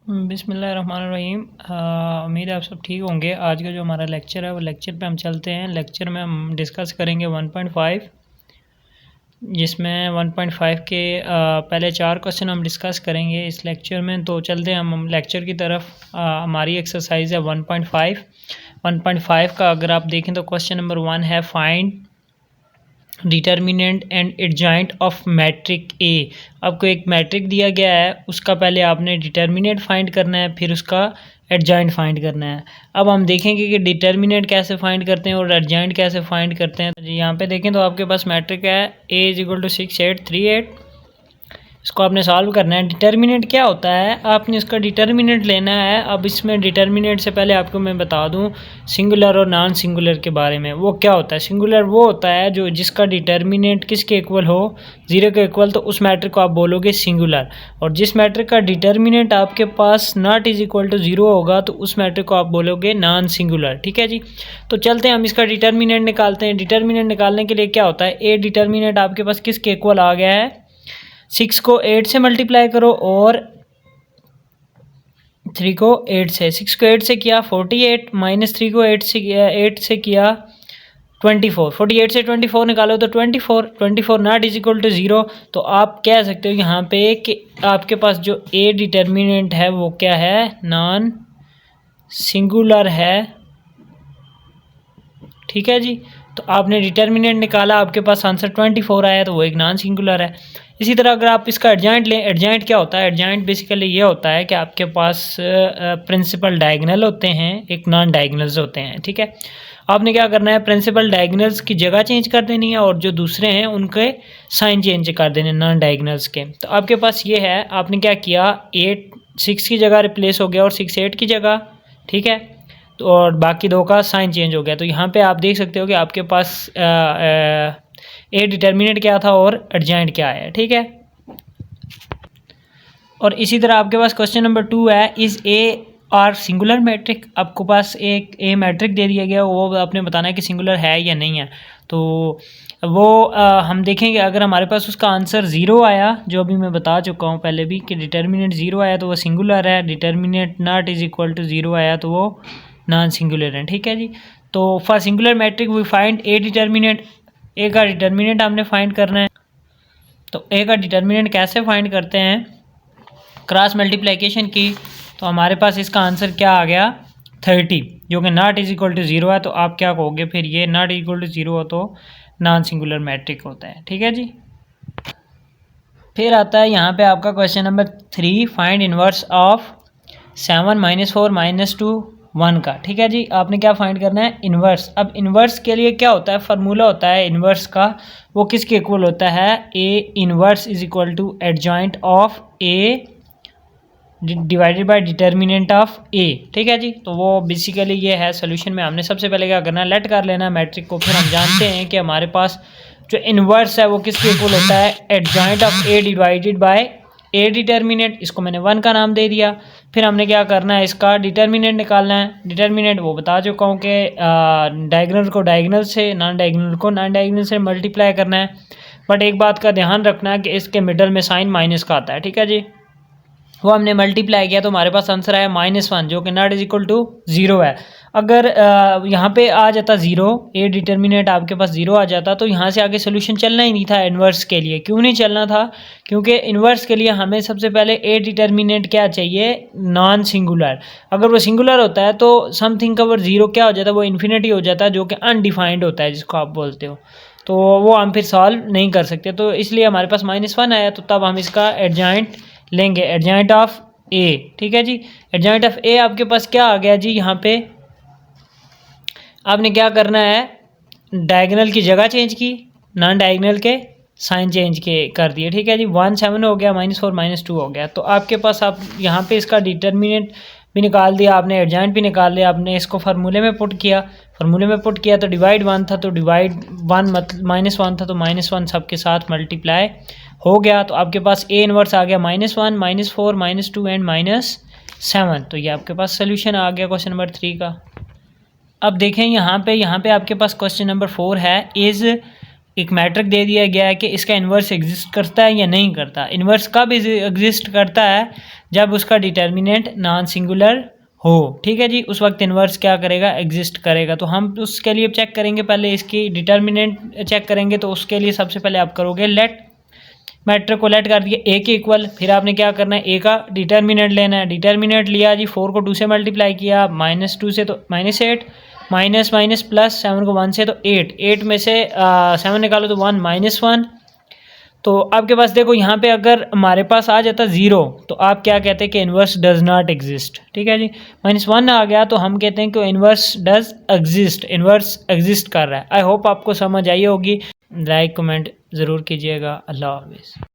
बिस्मिल्लाहिर्रहमानिर्रहीम। उम्मीद है आप सब ठीक होंगे। आज का जो हमारा लेक्चर है वो लेक्चर पे हम चलते हैं। लेक्चर में हम डिस्कस करेंगे 1.5, जिसमें 1.5 के पहले 4 क्वेश्चन हम डिस्कस करेंगे इस लेक्चर में। तो चलते हैं हम लेक्चर की तरफ। हमारी एक्सरसाइज है 1.5। 1.5 का अगर आप देखें तो क्वेश्चन नंबर 1 है find determinant and adjoint of matrix A. आपको एक मैट्रिक दिया गया है, उसका पहले आपने डिटर्मिनेंट फाइंड करना है, फिर उसका एडजॉइंट फाइंड करना है। अब हम देखेंगे कि डिटर्मिनेंट कैसे फाइंड करते हैं और एडजॉइंट कैसे फाइंड करते हैं। तो यहाँ पे देखें तो आपके पास मैट्रिक है ए इज इक्वल टू 6 8 3 8। इसको आपने सॉल्व करना है। डिटर्मिनेंट क्या होता है, आपने इसका डिटर्मिनेंट लेना है। अब इसमें डिटर्मिनेंट से पहले आपको मैं बता दूं सिंगुलर और नॉन सिंगुलर के बारे में। वो क्या होता है, सिंगुलर वो होता है जो जिसका डिटर्मिनेंट किसके इक्वल हो, 0 के इक्वल, तो उस मैट्रिक को आप बोलोगे सिंगुलर। और जिस मैट्रिक का डिटर्मिनेंट आपके पास नॉट इज इक्वल टू 0 होगा तो उस मैट्रिक को आप बोलोगे नॉन सिंगुलर। ठीक है जी। तो चलते हैं हम इसका डिटर्मिनेंट निकालते हैं। डिटर्मिनेंट निकालने के लिए क्या होता है, ए डिटर्मिनेंट आपके पास किसके इक्वल आ गया है, 6 को 8 से मल्टीप्लाई करो और 3 को 8 से। 6 को 8 से किया 48, माइनस 3 को 8 से किया 24। 48 से 24 निकालो तो 24 नॉट इज इक्वल टू 0। तो आप कह सकते हो यहाँ पे कि आपके पास जो ए डिटर्मिनेंट है वो क्या है, नॉन सिंगुलर है। ठीक है जी। तो आपने डिटर्मिनेंट निकाला, आपके पास आंसर 24 आया, तो वो एक नॉन सिंगुलर है। इसी तरह अगर आप इसका एडजॉइंट लें, एडजॉइंट क्या होता है, एडजॉइंट बेसिकली ये होता है कि आपके पास प्रिंसिपल डायगोनल होते हैं, एक नॉन डायगोनल्स होते हैं। ठीक है। आपने क्या करना है, प्रिंसिपल डायगोनल्स की जगह चेंज कर देनी है और जो दूसरे हैं उनके साइन चेंज कर देने नॉन डायगोनल्स के। तो आपके पास ये है, आपने क्या किया, 8 6 की जगह रिप्लेस हो गया और 6 8 की जगह। ठीक है। तो और बाकी दो का साइन चेंज हो गया। तो यहाँ पे आप देख सकते हो कि आपके पास ए डिटर्मिनेंट क्या था और एडजॉइंट क्या है। ठीक है। और इसी तरह आपके पास क्वेश्चन नंबर 2 है, is A are singular matrix. आपको पास एक ए मैट्रिक दे दिया गया, वो आपने बताना है कि सिंगुलर है या नहीं है। तो वो हम देखेंगे, अगर हमारे पास उसका आंसर 0 आया, जो अभी मैं बता चुका हूँ पहले भी कि डिटर्मिनेंट 0 आया तो वो सिंगुलर है। Determinant not is equal to 0 आया तो वो नॉन सिंगुलर है। ठीक है जी। तो for singular matrix we find A determinant. A का डिटर्मिनेंट हमने फाइंड करना है। तो ए का डिटर्मिनेंट कैसे फाइंड करते हैं, क्रॉस मल्टीप्लिकेशन की। तो हमारे पास इसका आंसर क्या आ गया, 30, जो कि नॉट इज इक्वल टू 0 है। तो आप क्या कहोगे फिर, ये नॉट इक्वल टू 0 हो तो नॉन सिंगुलर मैट्रिक होता है। ठीक है जी। फिर आता है यहाँ पे आपका question number 3, find inverse of 7 -4 -2 1 का। ठीक है जी। आपने क्या फाइंड करना है, इन्वर्स। अब इन्वर्स के लिए क्या होता है, फार्मूला होता है इन्वर्स का, वो किसके इक्वल होता है, A inverse is equal to adjoint of A divided by determinant of A. ठीक है जी। तो वो बेसिकली ये है सोल्यूशन में। हमने सबसे पहले क्या करना है, लेट कर लेना है मैट्रिक को। फिर हम जानते हैं कि हमारे पास जो इन्वर्स है वो किसके इक्वल होता है, adjoint of A divided bye A determinant. इसको मैंने 1 का नाम दे दिया। फिर हमने क्या करना है, इसका डिटर्मिनेंट निकालना है। डिटर्मिनेंट वो बता चुका हूँ कि डायगोनल को डायगोनल से, नॉन डायगोनल को नॉन डायगोनल से मल्टीप्लाई करना है। बट एक बात का ध्यान रखना है कि इसके मिडल में साइन माइनस का आता है। ठीक है जी। वो हमने मल्टीप्लाई किया तो हमारे पास आंसर आया -1, जो कि नॉट इज इक्वल टू 0 है। अगर यहाँ पे आ जाता 0, ए डिटर्मिनेंट आपके पास 0 आ जाता, तो यहाँ से आगे सोल्यूशन चलना ही नहीं था इन्वर्स के लिए। क्यों नहीं चलना था, क्योंकि इन्वर्स के लिए हमें सबसे पहले ए डिटर्मिनेंट क्या चाहिए, नॉन सिंगुलर। अगर वो सिंगुलर होता है तो समथिंग का वो 0 क्या हो जाता है, वो इन्फिनिटी हो जाता है, जो कि अनडिफाइंड होता है, जिसको आप बोलते हो। तो वो हम फिर सॉल्व नहीं कर सकते। तो इसलिए हमारे पास -1 आया। तो तब हम इसका एडजॉइंट लेंगे, एडजॉइंट ऑफ ए। ठीक है जी। एडजॉइंट ऑफ ए आपके पास क्या आ गया जी, यहाँ पे आपने क्या करना है, डायगोनल की जगह चेंज की, नॉन डायगोनल के साइन चेंज के कर दिए। ठीक है जी। 1 7 हो गया, -4 -2 हो गया। तो आपके पास आप यहाँ पे इसका डिटर्मिनेंट भी निकाल दिया आपने, एडजॉइंट भी निकाल लिया आपने। इसको फार्मूले में पुट किया, फार्मूले में पुट किया तो डिवाइड 1 था, तो डिवाइड 1 मतलब -1 था, तो -1 सबके साथ मल्टीप्लाई हो गया। तो आपके पास ए इनवर्स आ गया -1 -4 -2 एंड -7। तो ये आपके पास सोल्यूशन आ गया क्वेश्चन नंबर 3 का। अब देखें यहाँ पे आपके पास क्वेश्चन नंबर 4 है, इज़ एक मैट्रिक दे दिया गया है कि इसका इन्वर्स एग्जिस्ट करता है या नहीं करता। इन्वर्स कब एग्जिस्ट करता है? जब उसका डिटर्मिनेंट नॉन सिंगुलर हो, ठीक है जी, उस वक्त इन्वर्स क्या करेगा? एग्जिस्ट करेगा। तो हम उसके लिए चेक करेंगे, पहले इसकी डिटर्मिनेंट चेक करेंगे। तो उसके लिए सबसे पहले आप करोगे लेट, मैट्रिक को लेट कर दिया ए के इक्वल, फिर आपने क्या करना है? ए का डिटर्मिनेंट लेना है। डिटर्मिनेंट लिया जी, 4 को 2 से मल्टीप्लाई किया, -2 से तो -8, माइनस माइनस प्लस, 7 को 1 से तो 8 में से 7 निकालो तो 1 -1। तो आपके पास देखो यहाँ पे अगर हमारे पास आ जाता 0 तो आप क्या कहते हैं कि इन्वर्स डज नॉट एग्जिस्ट, ठीक है जी। -1 आ गया तो हम कहते हैं कि inverse does exist, inverse exist कर रहा है। आई होप आपको समझ आई होगी। लाइक कमेंट ज़रूर कीजिएगा। अल्लाह हाफिज़।